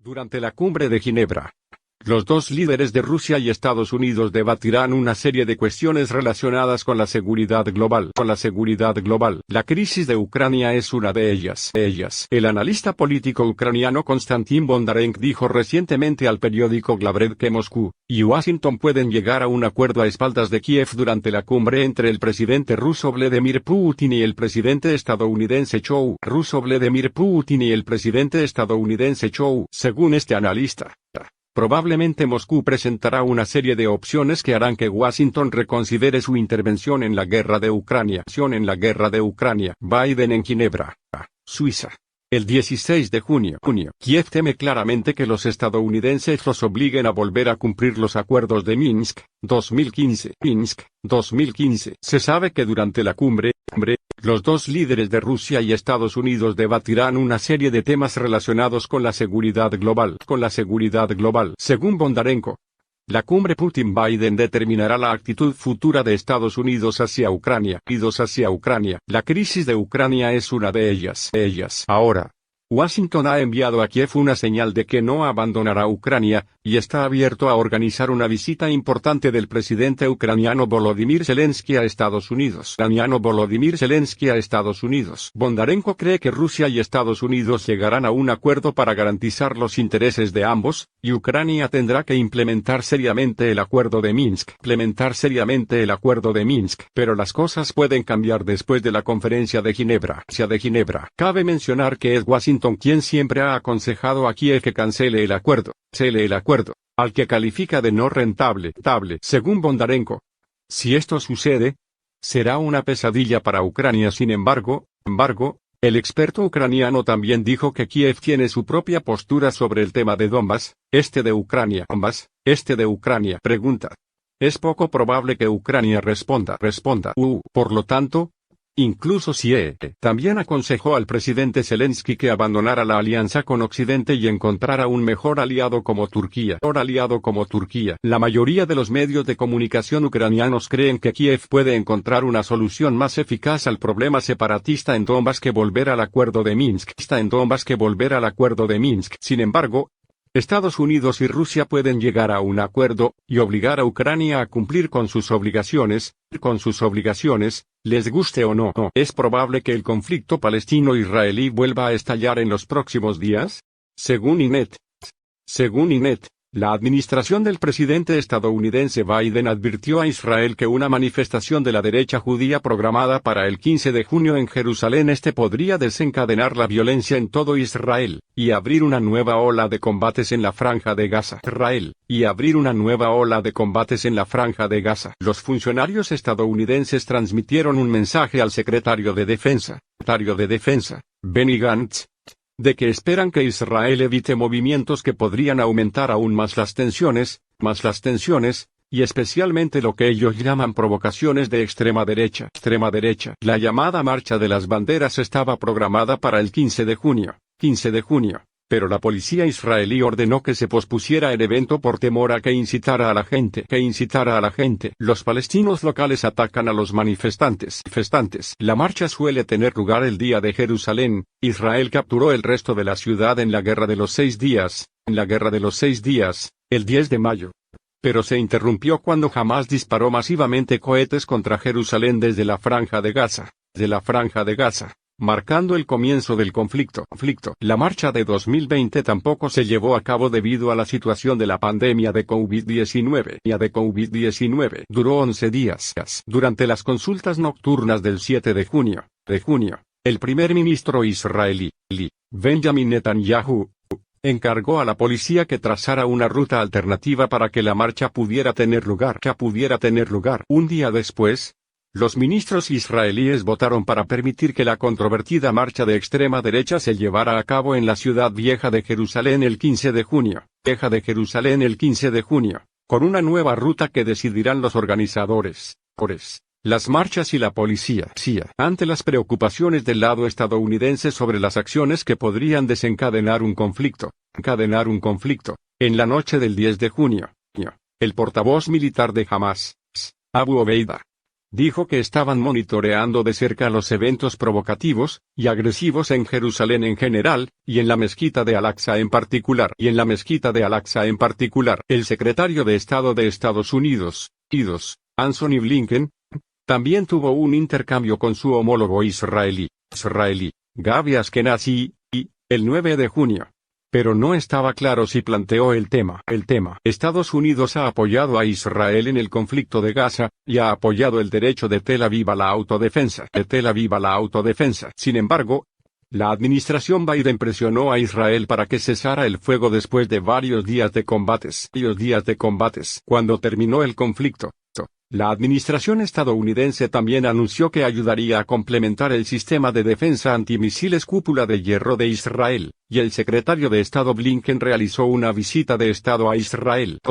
Durante la cumbre de Ginebra, los dos líderes de Rusia y Estados Unidos debatirán una serie de cuestiones relacionadas con la seguridad global. La crisis de Ucrania es una de ellas. El analista político ucraniano Konstantin Bondarenko dijo recientemente al periódico Glavred que Moscú y Washington pueden llegar a un acuerdo a espaldas de Kiev durante la cumbre entre el presidente ruso Vladimir Putin y el presidente estadounidense Joe. Según este analista, probablemente Moscú presentará una serie de opciones que harán que Washington reconsidere su intervención en la guerra de Ucrania. Biden en Ginebra, Suiza. El 16 de junio. Kiev teme claramente que los estadounidenses los obliguen a volver a cumplir los acuerdos de Minsk, 2015. Se sabe que durante la cumbre, los dos líderes de Rusia y Estados Unidos debatirán una serie de temas relacionados con la seguridad global. Según Bondarenko, la cumbre Putin-Biden determinará la actitud futura de Estados Unidos hacia Ucrania. La crisis de Ucrania es una de ellas. Ahora, Washington ha enviado a Kiev una señal de que no abandonará Ucrania, y está abierto a organizar una visita importante del presidente ucraniano Volodymyr Zelensky a Estados Unidos. Bondarenko cree que Rusia y Estados Unidos llegarán a un acuerdo para garantizar los intereses de ambos, y Ucrania tendrá que implementar seriamente el acuerdo de Minsk. Pero las cosas pueden cambiar después de la conferencia de Ginebra. Cabe mencionar que es Washington quien siempre ha aconsejado a Kiev que cancele el acuerdo, al que califica de no rentable. Según Bondarenko, si esto sucede, será una pesadilla para Ucrania. Sin embargo, el experto ucraniano también dijo que Kiev tiene su propia postura sobre el tema de Donbas, este de Ucrania. Pregunta: es poco probable que Ucrania responda. Por lo tanto, incluso si también aconsejó al presidente Zelensky que abandonara la alianza con Occidente y encontrara un mejor aliado como Turquía. La mayoría de los medios de comunicación ucranianos creen que Kiev puede encontrar una solución más eficaz al problema separatista en Donbas que volver al acuerdo de Minsk. Sin embargo, Estados Unidos y Rusia pueden llegar a un acuerdo, y obligar a Ucrania a cumplir con sus obligaciones, les guste o no. ¿Es probable que el conflicto palestino-israelí vuelva a estallar en los próximos días? Según INET, la administración del presidente estadounidense Biden advirtió a Israel que una manifestación de la derecha judía programada para el 15 de junio en Jerusalén podría desencadenar la violencia en todo Israel, y abrir una nueva ola de combates en la Franja de Gaza. Los funcionarios estadounidenses transmitieron un mensaje al secretario de Defensa, Benny Gantz, de que esperan que Israel evite movimientos que podrían aumentar aún más las tensiones, y especialmente lo que ellos llaman provocaciones de extrema derecha. La llamada Marcha de las Banderas estaba programada para el 15 de junio, pero la policía israelí ordenó que se pospusiera el evento por temor a que incitara a la gente. Los palestinos locales atacan a los manifestantes. La marcha suele tener lugar el día de Jerusalén. Israel capturó el resto de la ciudad en la Guerra de los 6 días, el 10 de mayo. Pero se interrumpió cuando Hamás disparó masivamente cohetes contra Jerusalén desde la Franja de Gaza, marcando el comienzo del conflicto. La marcha de 2020 tampoco se llevó a cabo debido a la situación de la pandemia de COVID-19. Duró 11 días. Durante las consultas nocturnas del 7 de junio, el primer ministro israelí, Benjamin Netanyahu, encargó a la policía que trazara una ruta alternativa para que la marcha pudiera tener lugar. Un día después, los ministros israelíes votaron para permitir que la controvertida marcha de extrema derecha se llevara a cabo en la ciudad vieja de Jerusalén el 15 de junio, con una nueva ruta que decidirán los organizadores, las marchas y la policía. Ante las preocupaciones del lado estadounidense sobre las acciones que podrían desencadenar un conflicto, en la noche del 10 de junio, el portavoz militar de Hamás, Abu Obeida, dijo que estaban monitoreando de cerca los eventos provocativos y agresivos en Jerusalén en general, y en la mezquita de Al-Aqsa en particular. El secretario de Estado de Estados Unidos, Anthony Blinken, también tuvo un intercambio con su homólogo israelí, Gaby Ashkenazi, el 9 de junio. Pero no estaba claro si planteó el tema. Estados Unidos ha apoyado a Israel en el conflicto de Gaza, y ha apoyado el derecho de Tel Aviv a la autodefensa. Sin embargo, la administración Biden presionó a Israel para que cesara el fuego después de varios días de combates. Cuando terminó el conflicto, la administración estadounidense también anunció que ayudaría a complementar el sistema de defensa antimisiles Cúpula de Hierro de Israel, y el secretario de Estado Blinken realizó una visita de Estado a Israel.